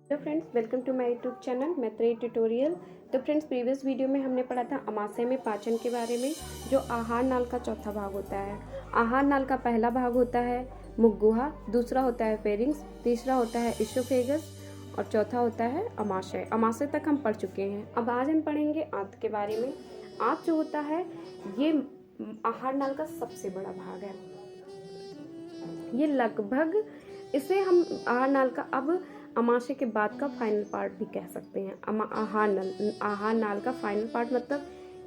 Hello friends, welcome to my YouTube channel Maitreyi tutorial. तो friends, previous video में हमने पढ़ा था अमाशय में पाचन के बारे में, जो आहार नाल का चौथा भाग होता है। आहार नाल का पहला भाग होता है मुखगुहा, दूसरा होता है फेरिंग्स, तीसरा होता है इसोफेगस और चौथा होता है अमाशय। अमाशय तक हम पढ़ चुके हैं। अब आज हम पढ़ेंगे आंत के बारे में। आंत जो होता है ये आहार नाल का सबसे बड़ा भाग है। ये लगभग, इसे हम आहार नाल का अब अमाशय के बाद का फाइनल पार्ट भी कह सकते हैं। आहार नाल का फाइनल पार्ट मतलब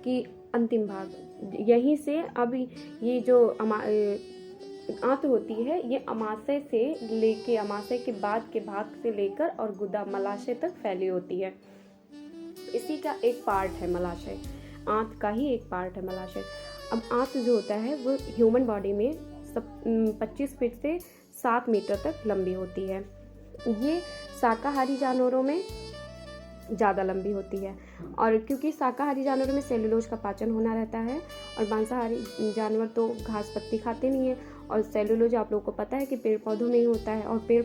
कि अंतिम भाग। यहीं से अब ये जो आंत होती है ये अमाशय से लेके, अमाशय के बाद के भाग से लेकर और गुदा मलाशय तक फैली होती है। इसी का एक पार्ट है मलाशय। आंत का ही एक पार्ट है मलाशय। अब आंत जो होता है वो ह्यूमन बॉडी में 25 फीट से 7 मीटर तक लंबी होती है। ये शाकाहारी जानवरों में ज़्यादा लंबी होती है, और क्योंकि शाकाहारी जानवरों में सेलुलोज का पाचन होना रहता है और मांसाहारी जानवर तो घास पत्ती खाते नहीं है। और सेलुलोज आप लोगों को पता है कि पेड़ पौधों में ही होता है। और पेड़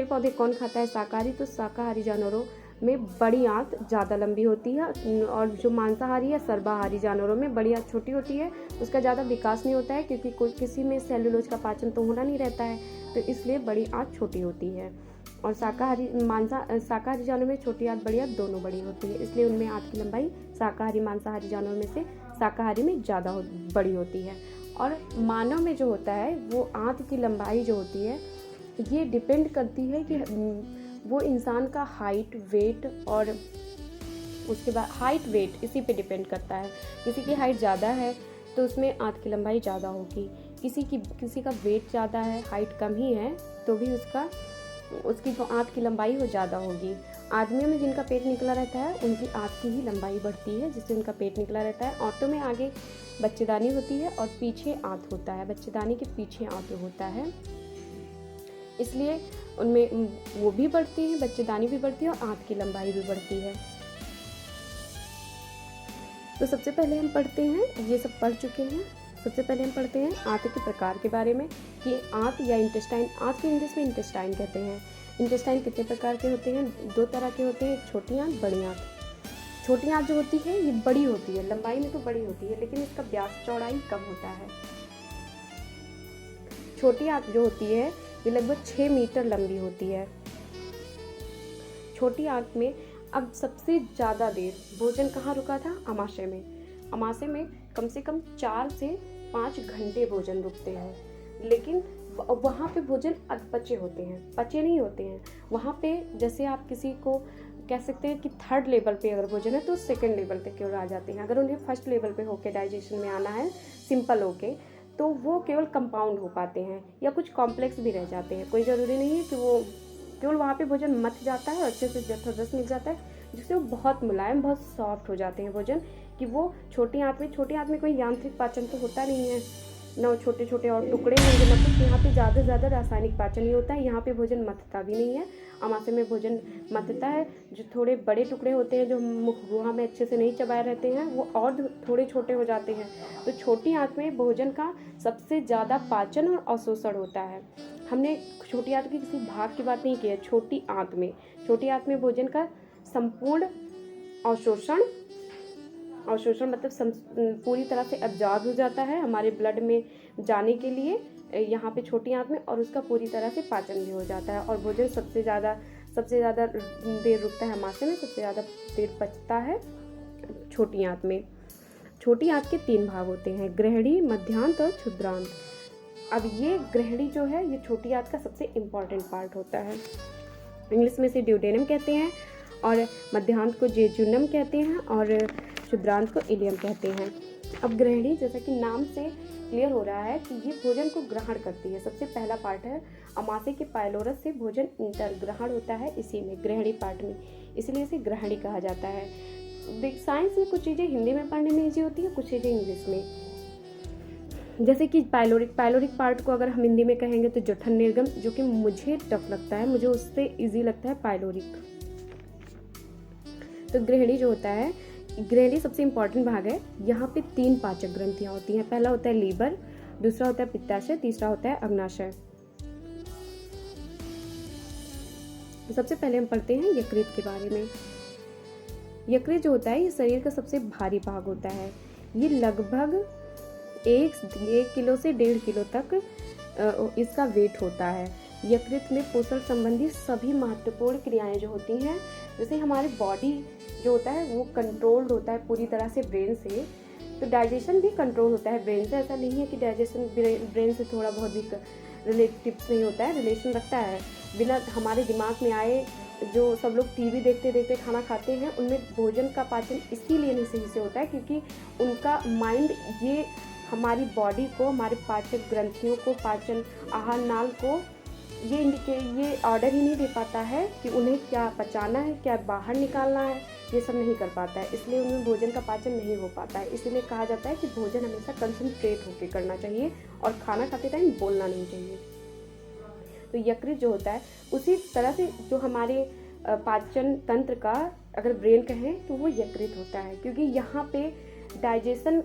पौधे कौन खाता है? शाकाहारी। तो शाकाहारी जानवरों में बड़ी आंत ज़्यादा लंबी होती है, और जो मांसाहारी या सर्वाहारी जानवरों में बड़ी आंत छोटी होती है। उसका ज़्यादा विकास नहीं होता है क्योंकि किसी में सेलुलोज का पाचन तो होना नहीं रहता है, तो इसलिए बड़ी आंत छोटी होती है। और शाकाहारी जानवरों में छोटी आंत बड़ी आंत दोनों बड़ी होती है, इसलिए उनमें आंत की लंबाई शाकाहारी मांसाहारी जानवरों में से शाकाहारी में ज़्यादा बड़ी होती है। और मानव में जो होता है वो आंत की लंबाई जो होती है ये डिपेंड करती है कि वो इंसान का हाइट, वेट, और उसके बाद हाइट वेट इसी पे डिपेंड करता है। किसी की हाइट ज़्यादा है तो उसमें आंत की लंबाई ज़्यादा होगी। किसी का वेट ज़्यादा है, हाइट कम ही है, तो भी उसकी जो आंत की लंबाई वो ज़्यादा होगी। आदमियों में जिनका पेट निकला रहता है उनकी आंत की ही लंबाई बढ़ती है, जिससे उनका पेट निकला रहता है। औरतों में आगे बच्चेदानी होती है और पीछे आंत होता है, बच्चेदानी के पीछे आंत होता है, इसलिए उनमें वो भी बढ़ती है, बच्चेदानी भी बढ़ती है और आंत की लंबाई भी बढ़ती है। तो सबसे पहले हम पढ़ते हैं, ये सब पढ़ चुके हैं। सबसे पहले हम पढ़ते हैं आंत के प्रकार के बारे में कि आंत या इंटेस्टाइन, आंत को इंग्लिश में इंटेस्टाइन कहते हैं। इंटेस्टाइन कितने प्रकार के होते हैं? 2 तरह के होते हैं, एक छोटी आंत, बड़ी आंत। छोटी आंत जो होती है ये बड़ी होती है, लंबाई में तो बड़ी होती है, लेकिन इसका व्यास चौड़ाई कम होता है। छोटी आंत जो होती है ये लगभग 6 मीटर लंबी होती है। छोटी आंत में अब सबसे ज़्यादा देर भोजन कहाँ रुका था? अमाशय में। अमाशय में कम से कम 4 से 5 घंटे भोजन रुकते हैं, लेकिन वहाँ पे भोजन अधपचे होते हैं, पचे नहीं होते हैं। वहाँ पे जैसे आप किसी को कह सकते हैं कि 3rd लेवल पे अगर भोजन है तो 2nd लेवल पे केवल आ जाते हैं। अगर उन्हें 1st लेवल पे होके डाइजेशन में आना है सिंपल होके, तो वो केवल कंपाउंड हो पाते हैं या कुछ कॉम्प्लेक्स भी रह जाते हैं। कोई ज़रूरी नहीं है कि वो केवल वहाँ पे भोजन मथ जाता है और अच्छे से जबरदस्त मिल जाता है, जिससे वो बहुत मुलायम, बहुत सॉफ्ट हो जाते हैं भोजन, कि वो छोटी आंत में कोई यांत्रिक पाचन तो होता नहीं है, ना छोटे छोटे और टुकड़े होंगे, ना कुछ। यहाँ पे ज़्यादा से ज़्यादा रासायनिक पाचन ही होता है। यहाँ पे भोजन मथता भी नहीं है। अमाशय में भोजन मथता है। जो थोड़े बड़े टुकड़े होते हैं जो मुखगुहा में अच्छे से नहीं चबाए रहते हैं, वो और थोड़े छोटे हो जाते हैं। तो छोटी आंत में भोजन का सबसे ज़्यादा पाचन और अवशोषण होता है। हमने छोटी आंत के किसी भाग की बात नहीं की है। छोटी आंत में भोजन का संपूर्ण अवशोषण मतलब पूरी तरह से एब्जॉर्ब हो जाता है हमारे ब्लड में जाने के लिए यहाँ पे छोटी आंत में, और उसका पूरी तरह से पाचन भी हो जाता है। और भोजन सबसे ज़्यादा देर रुकता है अमाशय में, सबसे ज़्यादा देर पचता है छोटी आंत में। छोटी आंत के 3 भाग होते हैं, ग्रहणी, मध्यांत और क्षुद्रांत। अब ये ग्रहणी जो है ये छोटी आंत का सबसे इम्पॉर्टेंट पार्ट होता है। इंग्लिश में से ड्यूडेनम कहते हैं, और मध्यांत को जेजुनम कहते हैं, और क्षुद्रांत को इलियम कहते हैं। अब ग्रहणी, जैसा कि नाम से क्लियर हो रहा है कि ये भोजन को ग्रहण करती है। सबसे पहला पार्ट है अमाशय के पाइलोरस से भोजन इंटरग्रहण होता है इसी में, ग्रहणी पार्ट में, इसलिए इसे ग्रहणी कहा जाता है। साइंस में कुछ चीज़ें हिंदी में पढ़ने में ईजी होती है, कुछ चीज़ें इंग्लिश में। जैसे कि पाइलोरिक पार्ट को अगर हम हिंदी में कहेंगे तो जठन निर्गम, जो कि मुझे टफ लगता है, मुझे उससे ईजी लगता है पाइलोरिक। तो ग्रहणी जो होता है, ग्रहणी सबसे इम्पॉर्टेंट भाग है। यहाँ पे 3 पाचक ग्रंथियाँ होती हैं। पहला होता है लीवर, दूसरा होता है पित्ताशय, तीसरा होता है अग्नाशय। तो सबसे पहले हम पढ़ते हैं यकृत के बारे में। यकृत जो होता है ये शरीर का सबसे भारी भाग होता है। ये लगभग 1 किलो से 1.5 किलो तक इसका वेट होता है। यकृत में पोषण संबंधी सभी महत्वपूर्ण क्रियाएं जो होती हैं, जैसे हमारे बॉडी जो होता है वो कंट्रोल्ड होता है पूरी तरह से ब्रेन से, तो डाइजेशन भी कंट्रोल होता है ब्रेन से। ऐसा नहीं है कि डाइजेशन ब्रेन से थोड़ा बहुत भी रिलेटिव्स नहीं होता है, रिलेशन रखता है। बिना हमारे दिमाग में आए, जो सब लोग टीवी देखते देखते खाना खाते हैं, उनमें भोजन का पाचन इसीलिए नहीं सही से होता है क्योंकि उनका माइंड ये हमारी बॉडी को, हमारे पाचक ग्रंथियों को, पाचन आहार नाल को ये ऑर्डर ही नहीं दे पाता है कि उन्हें क्या पचाना है, क्या बाहर निकालना है, ये सब नहीं कर पाता है। इसलिए उनमें भोजन का पाचन नहीं हो पाता है। इसलिए कहा जाता है कि भोजन हमेशा कंसंट्रेट होकर करना चाहिए और खाना खाते टाइम बोलना नहीं चाहिए। तो यकृत जो होता है उसी तरह से जो हमारे पाचन तंत्र का अगर ब्रेन कहें तो वो यकृत होता है, क्योंकि यहाँ पे डाइजेशन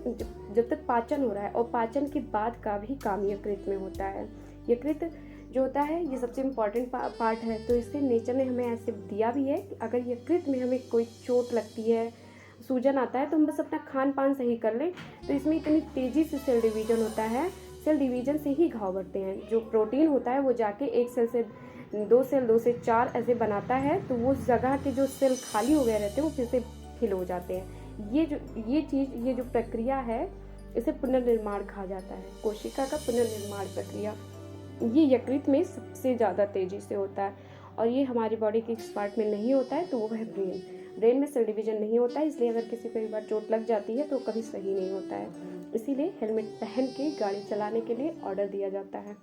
जब तक पाचन हो रहा है और पाचन के बाद का भी काम यकृत में होता है। यकृत जो होता है ये सबसे इम्पॉर्टेंट पार्ट है। तो इससे नेचर ने हमें ऐसे दिया भी है कि अगर यकृत में हमें कोई चोट लगती है, सूजन आता है, तो हम बस अपना खान पान सही कर लें, तो इसमें इतनी तेज़ी से सेल डिवीजन होता है। सेल डिवीजन से ही घाव बढ़ते हैं। जो प्रोटीन होता है वो जाके 1 सेल से 2 सेल, 2 से 4 ऐसे बनाता है, तो वो जगह के जो सेल खाली हो गए रहते हैं वो फिर से फिल हो जाते हैं। ये जो प्रक्रिया है इसे पुनर्निर्माण कहा जाता है, कोशिका का पुनर्निर्माण प्रक्रिया। ये यकृत में सबसे ज़्यादा तेज़ी से होता है और ये हमारी बॉडी के किस पार्ट में नहीं होता है तो वो है ब्रेन में सेल डिवीजन नहीं होता है। इसलिए अगर किसी को एक बार चोट लग जाती है तो कभी सही नहीं होता है। इसीलिए हेलमेट पहन के गाड़ी चलाने के लिए ऑर्डर दिया जाता है।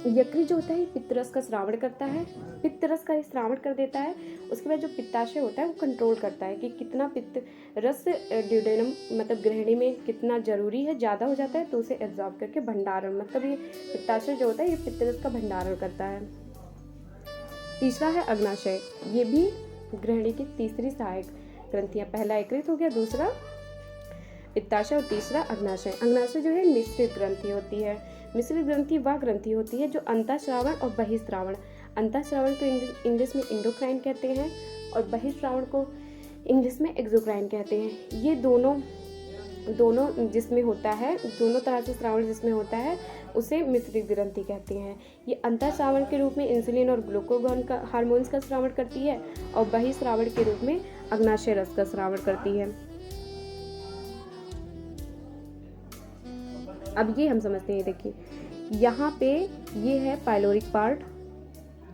यकृत जो होता है पित्त रस का स्रावण करता है, पित्त रस का स्रावण कर देता है। उसके बाद जो पित्ताशय होता है वो कंट्रोल करता है कि कितना पित्त रस ड्यूडेनम मतलब ग्रहणी में कितना जरूरी है, ज़्यादा हो जाता है तो उसे एब्जॉर्ब करके भंडारण, मतलब ये पित्ताशय जो होता है ये पित्त रस का भंडारण करता है। तीसरा है अग्नाशय, ये भी ग्रहणी की तीसरी सहायक ग्रंथियाँ। पहला यकृत हो गया, दूसरा पित्ताशय और तीसरा अग्नाशय। अग्नाशय जो है मिश्रित ग्रंथि होती है। मिश्रित ग्रंथि वह ग्रंथि होती है जो अंतःस्रावण और बहिःस्रावण, अंतःस्रावण को इंग्लिश में एंडोक्राइन कहते हैं और बहिःस्रावण को इंग्लिश में एक्सोक्राइन कहते हैं। ये दोनों जिसमें होता है, दोनों तरह से स्रावण जिसमें होता है उसे मिश्रित ग्रंथि कहते हैं। ये अंतःस्रावण के रूप में इंसुलिन और ग्लूकागॉन का हार्मोन्स का स्रावण करती है और बहिःस्रावण के रूप में अग्नाशय रस का स्रावण करती है। अब ये हम समझते हैं, देखिए यहाँ पे ये है पाइलोरिक पार्ट,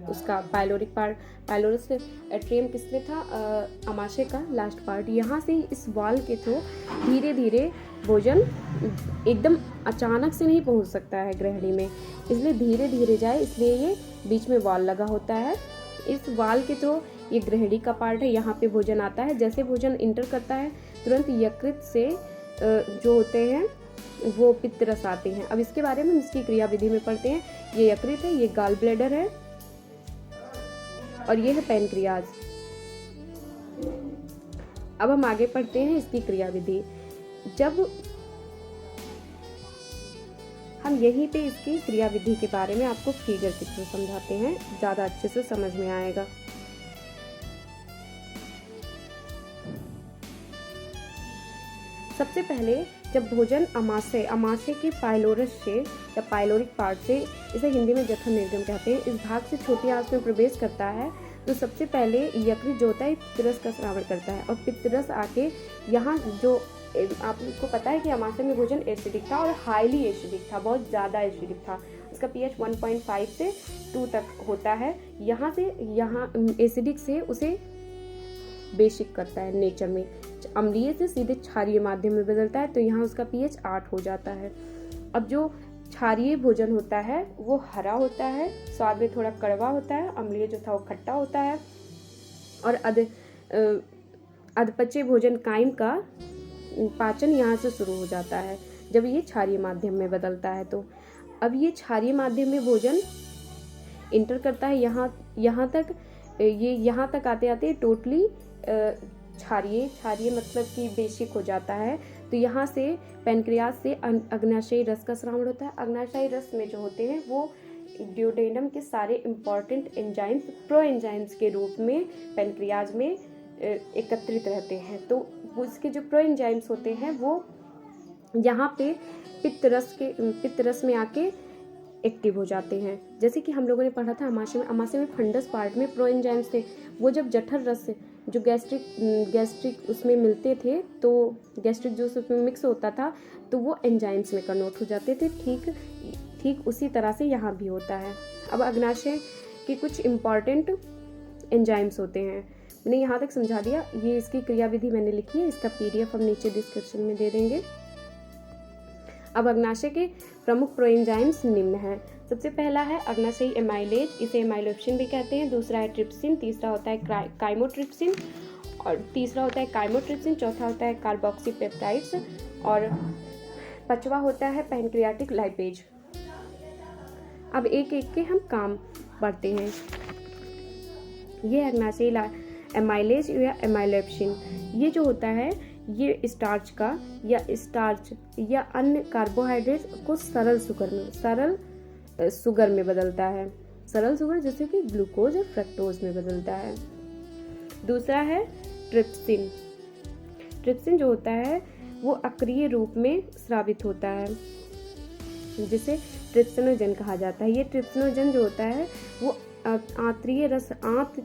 उसका पाइलोरस एट्रियम किसमें था, अमाशय का लास्ट पार्ट। यहाँ से इस वाल के थ्रू धीरे धीरे भोजन एकदम अचानक से नहीं पहुँच सकता है ग्रहणी में, इसलिए धीरे धीरे जाए, इसलिए ये बीच में वाल लगा होता है। इस वाल के थ्रू ये ग्रहणी का पार्ट है, यहाँ पे भोजन आता है। जैसे भोजन इंटर करता है तुरंत यकृत से जो होते हैं वो पित्त रस आते हैं। अब इसके बारे में इसकी क्रिया विधि में पढ़ते हैं। ये यकृत है, ये गाल ब्लैडर है और ये है पैनक्रियाज। अब हम आगे पढ़ते हैं इसकी क्रिया विधि। जब हम यहीं पे इसकी क्रिया विधि के बारे में आपको फिगर के थ्रू समझाते हैं, ज़्यादा अच्छे से समझ में आएगा। सबसे पहले जब भोजन अमाशय के पाइलोरस से या पाइलोरिक पार्ट से, इसे हिंदी में जठर निर्गम कहते हैं, इस भाग से छोटी आंत में प्रवेश करता है तो सबसे पहले यकृत जो होता है पित्तरस का स्रावण करता है और पित्तरस आके यहाँ जो आपको पता है कि अमाशय में भोजन एसिडिक था और हाईली एसिडिक था, बहुत ज़्यादा एसिडिक था। इसका pH 1.5 से 2 तक होता है। यहाँ एसिडिक से उसे बेसिक करता है नेचर में, अम्लीय से सीधे क्षारीय माध्यम में बदलता है, तो यहाँ उसका pH 8 हो जाता है। अब जो क्षारीय भोजन होता है वो हरा होता है, स्वाद में थोड़ा कड़वा होता है, अम्लीय जो था वो खट्टा होता है और अधपचे भोजन काइम का पाचन यहाँ से शुरू हो जाता है जब ये क्षारीय माध्यम में बदलता है। तो अब ये क्षारीय माध्यम में भोजन इंटर करता है, यहाँ तक आते आते टोटली क्षारीय मतलब कि बेसिक हो जाता है। तो यहाँ से पैनक्रियाज से अग्नाशयी रस का स्रावण होता है। अग्नाशयी रस में जो होते हैं वो ड्यूडेनम के सारे इम्पॉर्टेंट एंजाइम्स प्रो एंजाइम्स के रूप में पैनक्रियाज में एकत्रित रहते हैं। तो उसके जो प्रो एंजाइम्स होते हैं वो यहाँ पे पित्त रस में आके एक्टिव हो जाते हैं। जैसे कि हम लोगों ने पढ़ा था अमाशय में फंडस पार्ट में प्रो एंजाइम्स थे, वो जब जठर रस जो गैस्ट्रिक उसमें मिलते थे, तो गैस्ट्रिक जूस उसमें मिक्स होता था, तो वो एंजाइम्स में कन्वर्ट हो जाते थे। ठीक उसी तरह से यहाँ भी होता है। अब अग्नाशय के कुछ इम्पॉर्टेंट एंजाइम्स होते हैं, मैंने यहाँ तक समझा दिया। ये इसकी क्रियाविधि मैंने लिखी है, इसका PDF हम नीचे डिस्क्रिप्शन में दे देंगे। अब अग्नाशय के प्रमुख प्रोएंजाइम्स निम्न हैं। सबसे पहला है अग्नाशयी एमाइलेज, इसे एमाइलोप्सिन भी कहते हैं। दूसरा है ट्रिप्सिन, तीसरा होता है काइमोट्रिप्सिन, और तीसरा होता है काइमोट्रिप्सिन, चौथा होता है कार्बोक्सीपेप्टाइड्स, और पांचवा होता है पैनक्रियाटिक लाइपेज। अब एक एक के हम काम पढ़ते हैं। ये अग्नाशयी एमाइलेज या एमाइलोप्सिन, ये जो होता है ये स्टार्च या अन्य कार्बोहाइड्रेट को सरल शुगर में बदलता है। सरल शुगर जैसे कि ग्लूकोज और फ्रक्टोज में बदलता है। दूसरा है ट्रिप्सिन। ट्रिप्सिन जो होता है वो अक्रिय रूप में स्रावित होता है, जिसे ट्रिप्सिनोजन कहा जाता है। ये ट्रिप्सिनोजन जो होता है वो आंत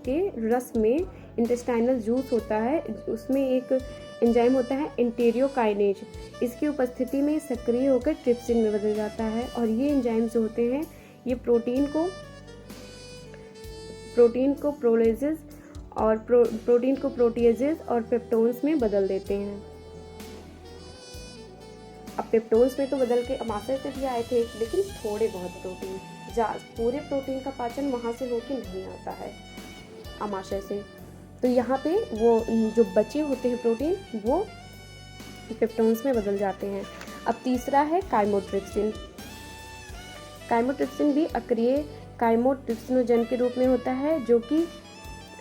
के रस में इंटेस्टाइनल जूस होता है, उसमें एक एंजाइम होता है एंटेरियोकाइनेज, इसकी उपस्थिति में सक्रिय होकर ट्रिप्सिन में बदल जाता है। और ये एंजाइम जो होते हैं ये प्रोटीन को प्रोटीएजेस और पेप्टोन्स में बदल देते हैं। अब पेप्टोन्स में तो बदल के अमाशय से भी आए थे, लेकिन थोड़े बहुत प्रोटीन, पूरे प्रोटीन का पाचन वहाँ से होके नहीं आता है अमाशय से। तो यहाँ पे वो जो बचे होते हैं प्रोटीन वो पेप्टोन्स में बदल जाते हैं। अब तीसरा है काइमोट्रिप्सिन। काइमोट्रिप्सिन भी अक्रिय काइमोट्रिप्सिनोजन के रूप में होता है, जो कि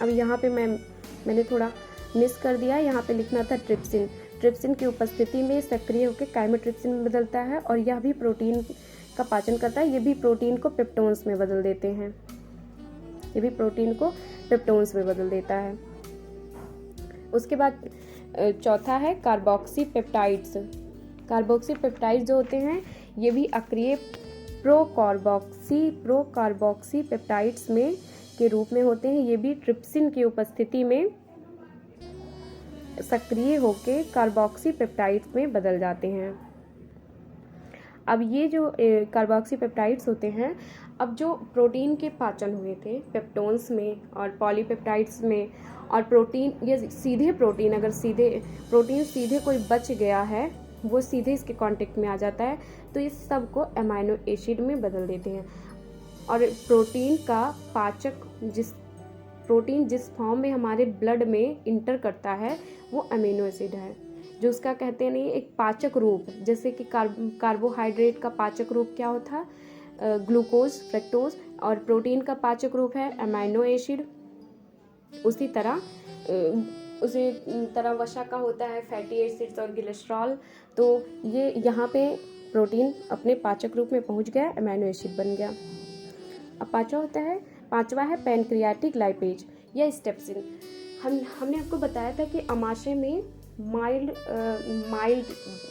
अब यहाँ पे मैंने थोड़ा मिस कर दिया, यहाँ पे लिखना था ट्रिप्सिन। ट्रिप्सिन की उपस्थिति में सक्रिय होकर काइमोट्रिप्सिन में बदलता है, और यह भी प्रोटीन का पाचन करता है। ये भी प्रोटीन को पेप्टोन्स में बदल देते हैं, ये भी प्रोटीन को पेप्टोन्स में बदल देता है। उसके बाद चौथा है कार्बोक्सीपेप्टाइड्स। कार्बोक्सीपेप्टाइड्स जो होते हैं ये भी अक्रिय प्रोकार्बोक्सीपेप्टाइड्स में के रूप में होते हैं। ये भी ट्रिप्सिन की उपस्थिति में सक्रिय होकर कार्बोक्सीपेप्टाइड्स में बदल जाते हैं। अब ये जो कार्बोक्सीपेप्टाइड्स होते हैं, अब जो प्रोटीन के पाचन हुए थे पेप्टोन्स में और पॉलीपेप्टाइड्स में, और प्रोटीन ये सीधे प्रोटीन, अगर सीधे कोई बच गया है वो सीधे इसके कांटेक्ट में आ जाता है, तो इस सब को अमाइनो एसिड में बदल देते हैं। और प्रोटीन जिस फॉर्म में हमारे ब्लड में इंटर करता है वो अमीनो एसिड है, जो उसका कहते हैं नहीं एक पाचक रूप। जैसे कि कार्बोहाइड्रेट का पाचक रूप क्या होता है, ग्लूकोज, फ्रक्टोज, और प्रोटीन का पाचक रूप है अमीनो एसिड। उसी तरह वसा का होता है फैटी एसिड्स और ग्लिसरॉल। तो ये यहाँ पे प्रोटीन अपने पाचक रूप में पहुँच गया, अमीनो एसिड बन गया। अब पांचवा है पैनक्रियाटिक लाइपेज या स्टेप्सिन। हमने आपको बताया था कि अमाशय में माइल्ड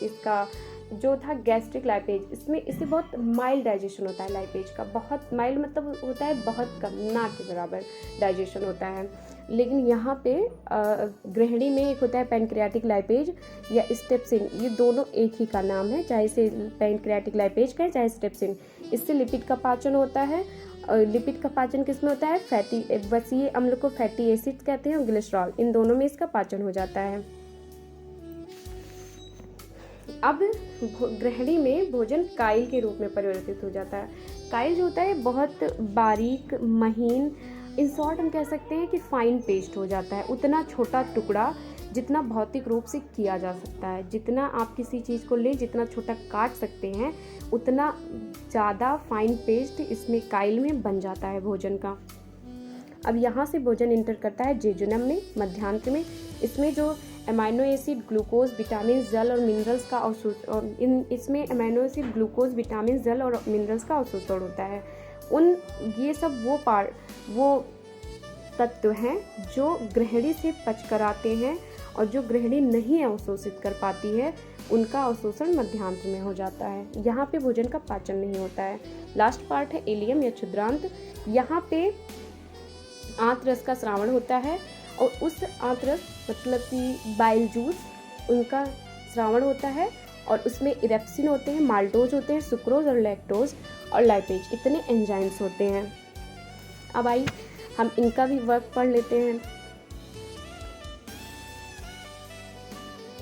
इसका जो था गैस्ट्रिक लाइपेज, इससे बहुत माइल्ड डाइजेशन होता है लाइपेज का। बहुत माइल्ड मतलब होता है बहुत कम, ना के बराबर डाइजेशन होता है। लेकिन यहाँ पे गृहिणी में एक होता है पैनक्रियाटिक लाइपेज या स्टेप्सिन, ये दोनों एक ही का नाम है, चाहे इसे पैनक्रियाटिक लाइपेज कहें चाहे स्टेप्सिन। इससे लिपिड का पाचन होता है। लिपिड का पाचन किसमें होता है, वसीय अम्ल को फैटी एसिड कहते हैं और ग्लिसरॉल, इन दोनों में इसका पाचन हो जाता है। अब गृहिणी में भोजन काइल के रूप में परिवर्तित हो जाता है। काइल जो होता है बहुत बारीक, महीन, इन शॉर्ट हम कह सकते हैं कि फाइन पेस्ट हो जाता है। उतना छोटा टुकड़ा जितना भौतिक रूप से किया जा सकता है, जितना आप किसी चीज़ को ले जितना छोटा काट सकते हैं उतना ज़्यादा फाइन पेस्ट इसमें काइल में बन जाता है भोजन का। अब यहाँ से भोजन इंटर करता है जेजुनम में, मध्यांत्र में। इसमें जो अमीनो एसिड, ग्लूकोज, विटामिन, जल और मिनरल्स का अवशोषण, इसमें अमीनो एसिड, ग्लूकोज, विटामिन, जल और मिनरल्स का अवशोषण होता है। ये सब वो तत्व हैं जो गृहिणी से पच कर आते हैं, और जो गृहिणी नहीं अवशोषित कर पाती है उनका अवशोषण मध्यांत्र में हो जाता है। यहाँ पे भोजन का पाचन नहीं होता है। लास्ट पार्ट है इलियम या क्षुद्रांत। यहाँ पे आंतरस का स्रावण होता है, और उस आंतरस मतलब कि बाइल जूस, उनका स्रावण होता है, और उसमें इरेप्सिन होते हैं, माल्टोज होते हैं, सुक्रोज और लैक्टोज और लाइपेज, इतने एंजाइम्स होते हैं। अब आई हम इनका भी वर्क पढ़ लेते हैं।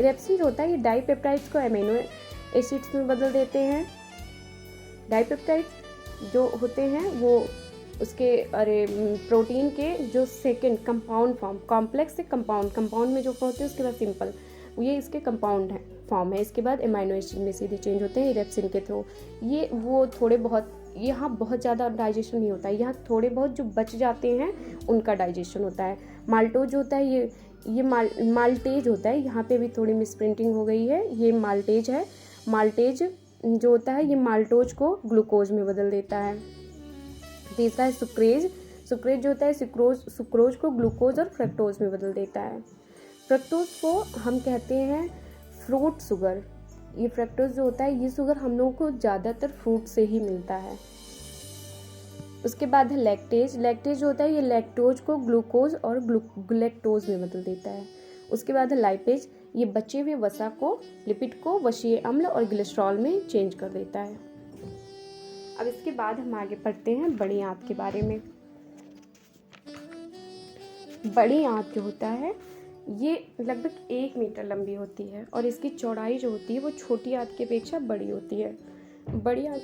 इरेप्सिन जो होता है ये डाइपेप्टाइड्स को अमीनो एसिड्स में बदल देते हैं। डाइपेप्टाइड्स जो होते हैं वो उसके प्रोटीन के जो सेकंड कंपाउंड फॉर्म, कॉम्प्लेक्स से कंपाउंड में जो होते हैं उसके बाद सिंपल, ये इसके कंपाउंड है फॉर्म है। इसके बाद अमीनो एसिड में सीधे चेंज होते हैं इरेप्सिन के थ्रू। ये वो थोड़े बहुत, यहाँ बहुत ज़्यादा डाइजेशन नहीं होता है, यहाँ थोड़े बहुत जो बच जाते हैं उनका डाइजेशन होता है। माल्टोज होता है ये माल्टेज होता है, यहाँ पे भी थोड़ी मिसप्रिंटिंग हो गई है, ये माल्टेज है। माल्टेज जो होता है ये माल्टोज को ग्लूकोज में बदल देता है। तीसरा है सुक्रेज जो होता है सुक्रोज को ग्लूकोज और फ्रक्टोज में बदल देता है। फ्रक्टोज को हम कहते हैं फ्रूट शुगर। ये फ्रक्टोज जो होता है ये शुगर हम लोगों को ज़्यादातर फ्रूट से ही मिलता है। उसके बाद है लैक्टेज जो होता है ये लैक्टोज को ग्लूकोज और ग्लैक्टोज में बदल देता है। उसके बाद है लाइपेज, ये बचे हुए वसा को, लिपिड को वसीय अम्ल और ग्लिसरॉल में चेंज कर देता है। अब इसके बाद हम आगे पढ़ते हैं बड़ी आंत के बारे में। बड़ी आंत जो होता है ये लगभग 1 मीटर लंबी होती है, और इसकी चौड़ाई जो होती है वो छोटी आंत की अपेक्षा बड़ी होती है। बड़ी आंत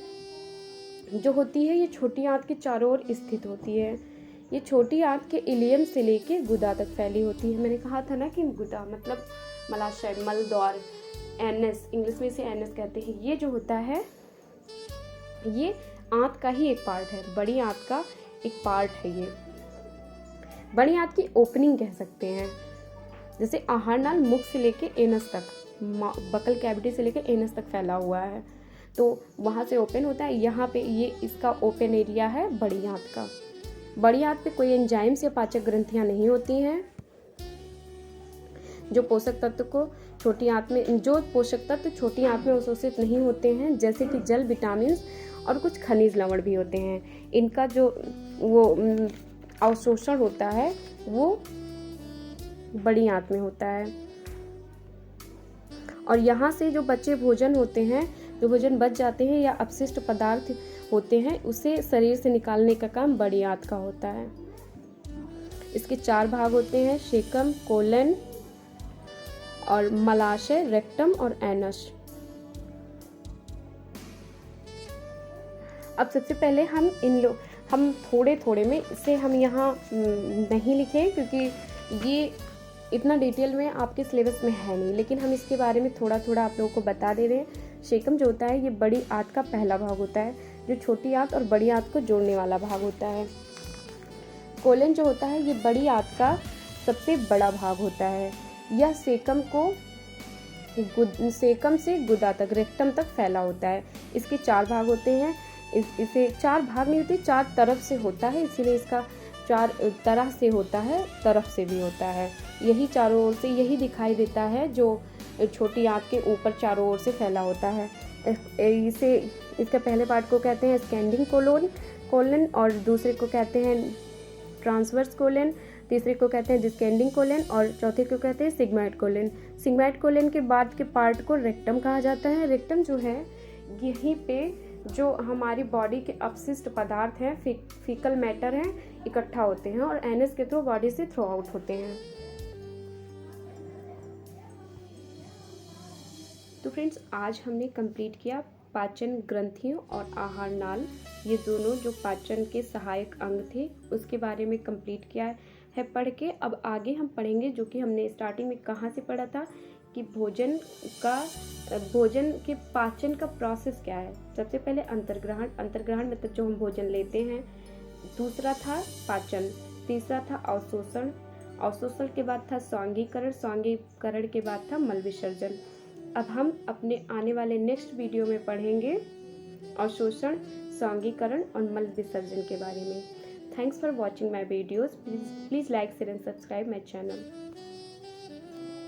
जो होती है ये छोटी आंत के चारों ओर स्थित होती है। ये छोटी आंत के इलियम से लेके गुदा तक फैली होती है। मैंने कहा था ना कि गुदा मतलब मलाशय, मल द्वार, एनस, इंग्लिश में इसे एनस कहते हैं। ये जो होता है ये आंत का ही एक पार्ट है, बड़ी आंत का एक पार्ट है। ये बड़ी आंत की ओपनिंग कह सकते हैं। जैसे आहार नाल मुख से लेके एनस तक, बकल कैविटी से लेके एनस तक फैला हुआ है, तो वहाँ से ओपन होता है। यहाँ पे ये इसका ओपन एरिया है बड़ी आंत का। बड़ी आंत पे कोई एंजाइम्स या पाचक ग्रंथियाँ नहीं होती हैं। जो पोषक तत्व छोटी आंत में अवशोषित नहीं होते हैं, जैसे कि जल, विटामिन और कुछ खनिज लवण भी होते हैं। इनका जो वो अवशोषण होता है वो बड़ी आंत में होता है। और यहाँ से जो बचे भोजन होते हैं, जो भोजन बच जाते हैं या अपशिष्ट पदार्थ होते हैं, उसे शरीर से निकालने का काम बड़ी आंत का होता है। इसके 4 भाग होते हैं, शेकम, कोलन और मलाशय, रेक्टम और एनस। अब सबसे पहले हम थोड़े में इसे हम यहाँ नहीं लिखे, क्योंकि ये इतना डिटेल में आपके सिलेबस में है नहीं, लेकिन हम इसके बारे में थोड़ा आप लोगों को बता दे रहे हैं। शेकम जो होता है ये बड़ी आंत का पहला भाग होता है, जो छोटी आंत और बड़ी आंत को जोड़ने वाला भाग होता है। कोलन जो होता है ये बड़ी आंत का सबसे बड़ा भाग होता है। यह सेकम से गुदा तक, रेक्टम तक फैला होता है। इसके 4 भाग होते हैं। इसे 4 भाग नहीं होते, 4 तरफ से होता है, इसीलिए इसका 4 तरह से होता है, तरफ से भी होता है। यही चारों ओर से यही दिखाई देता है जो छोटी आंत के ऊपर चारों ओर से फैला होता है। इसका पहले पार्ट को कहते हैं स्कैंडिंग कोलन, और दूसरे को कहते हैं ट्रांसवर्स कोलन, तीसरे को कहते हैं डिस्केंडिंग कोलन, और चौथे को कहते हैं सिग्मोइड कोलन। सिग्मोइड कोलन के बाद के पार्ट को रेक्टम कहा जाता है। रेक्टम जो है यहीं पे जो हमारी बॉडी के अपशिष्ट पदार्थ हैं, फीकल मैटर हैं, इकट्ठा होते हैं और एनस के थ्रू बॉडी से थ्रो आउट होते हैं। तो फ्रेंड्स, आज हमने कंप्लीट किया पाचन ग्रंथियों और आहार नाल, ये दोनों जो पाचन के सहायक अंग थे उसके बारे में कंप्लीट किया है पढ़ के। अब आगे हम पढ़ेंगे जो कि हमने स्टार्टिंग में कहाँ से पढ़ा था कि भोजन के पाचन का प्रोसेस क्या है। सबसे पहले अंतर्ग्रहण मतलब जो हम भोजन लेते हैं, दूसरा था पाचन, तीसरा था अवशोषण, अवशोषण के बाद था स्वांगीकरण, स्वांगीकरण के बाद था मल विसर्जन। अब हम अपने आने वाले नेक्स्ट वीडियो में पढ़ेंगे अवशोषण, स्वांगीकरण और मल विसर्जन के बारे में। Thanks for watching my videos. Please like, share and subscribe my channel.